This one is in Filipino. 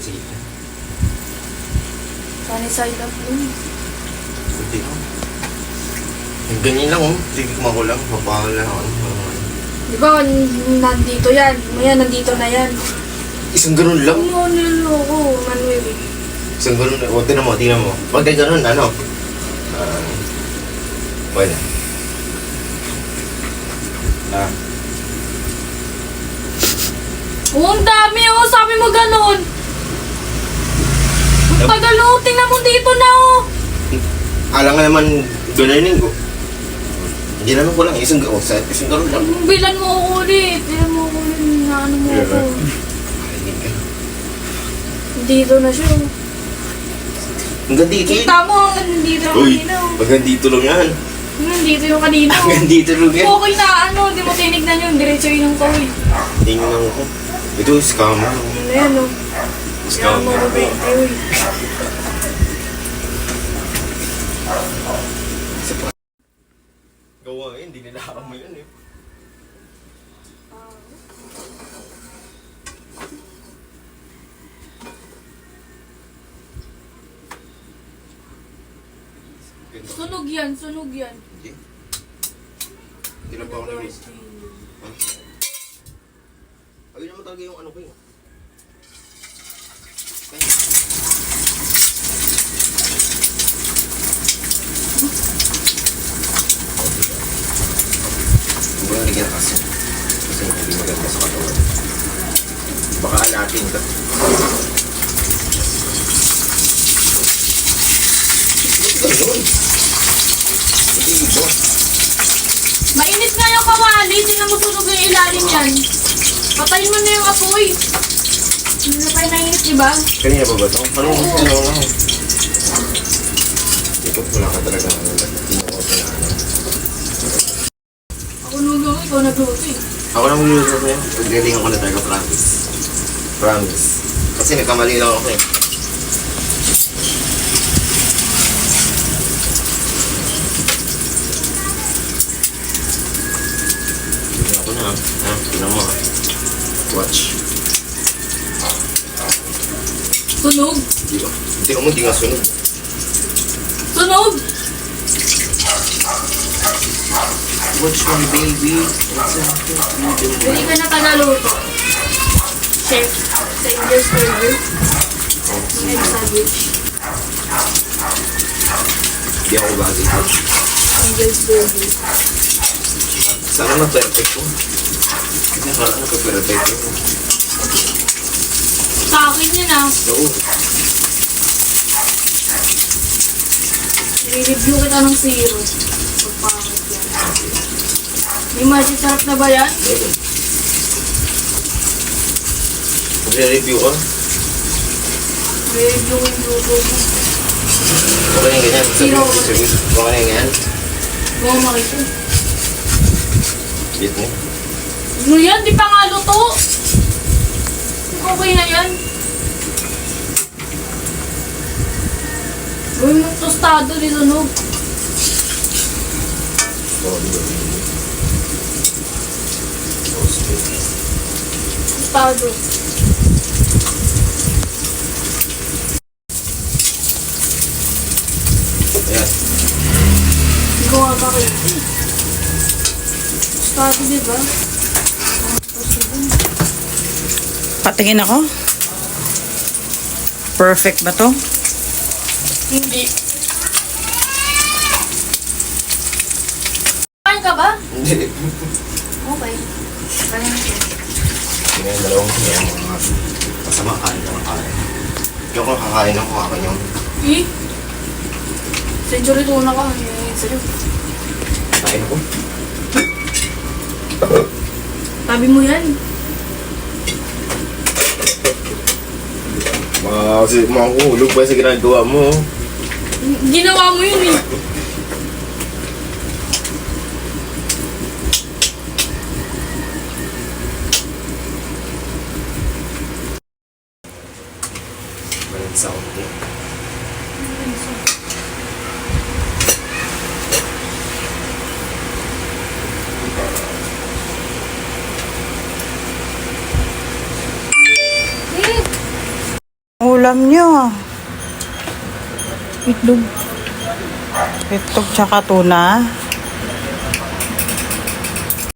sige. Sunny side up dun. Kunti lang. Yung ganyan lang oh. Titikman ko lang. Mapahal lang ako. Di ba, nandito yan. Maya, nandito na yan. Isang ganun lang. Ano niloko, Manuel. Isang ganun lang. O, tingnan mo, tingnan mo. Pag tayo ganun, ano? Wala. Oh, ang dami oh. Sabi mo ganun. Ang tagal oh. Tingnan mo dito na oh. Alam nga naman, ganonin ko. Hindi naman ko lang. Isang ganun lang. Bilan mo ako ulit. Bilan mo ako ulit. Ano mo ako. Dito na siya. Hanggang dito yun. Kita mo, nandito yung Uy, kanina. hanggang dito lang yan. Nandito yung kanina. Hanggang dito lang yan. Okay na ano, di mo tinignan yun. Diretso yun ng kawin. Tingnan lang ako. Ito, scammer. Ano yan oh. Kaya mo ko 20 uy. Gawa yun, hindi nila mo yun eh. Sunog yan, sunog yan. Hindi. Hindi lang pa ako nag-miss. Ayun naman talaga yung ano ko yun. Huwag mo nalagyan kasi. Kasi hindi maganda sa katawan. Baka alatin ka. Ba't ganun? Hindi iba. Mainit nga yung kawali. Tingnan mo sunog yung ilalim yan. Patayin mo na yung apoy. Hindi na tayo nainit, diba? Kanina pa ba ito? Anong ano nga? Ito, wala ka talaga ano. Tinukot na ano. Ako nung ikaw nagluto eh. Ako na magluluto sa'yo. Pagdalingan ko na talaga, promise. Promise. Kasi nagkamali lang ako eh. Bigyan ako na. Ha? Tignan mo ha. Watch. Sunog? Hindi mo, hindi nga sunog. Sunog! Watch my baby. Hindi ka na tagaluto. Chef, sa English burger. Egg sandwich. Hindi ako bagay. English burger. Sana na-perfect ko. Kasi nakaraan na-perfect ko. Sa akin yun ah. Oo. I-review kita ng zero. Pagpangit yan. May magic sarap na ba yan? Meron. Magre-review ka? I-review ko yung luto mo. Okay na yung ganyan. Zero. Okay na yung ganyan. Huwag mo makita. Bit mo. Ano yan? Di pa nga luto. Okay na yan. Gawin mo tostado ni sunog. Tostado. Ayan. Hindi ko nga bakit. Tostado diba? Patingin ako. Perfect ba to? Hindi. Kain ka ba? Hindi. Okay. Kain na siya. Hindi yung dalawang yung mga kasama kain ng kain. Yung kung kakain ako akin yung Eh? Century tuna ka. Sa'yo. kain ako. Tabi mo yan. Kasi makuhulog ba sa ginagawa mo? Ginawa mo yun eh. Malamig sa konti. ulam nyo? Itlog. Itlog tsaka tuna.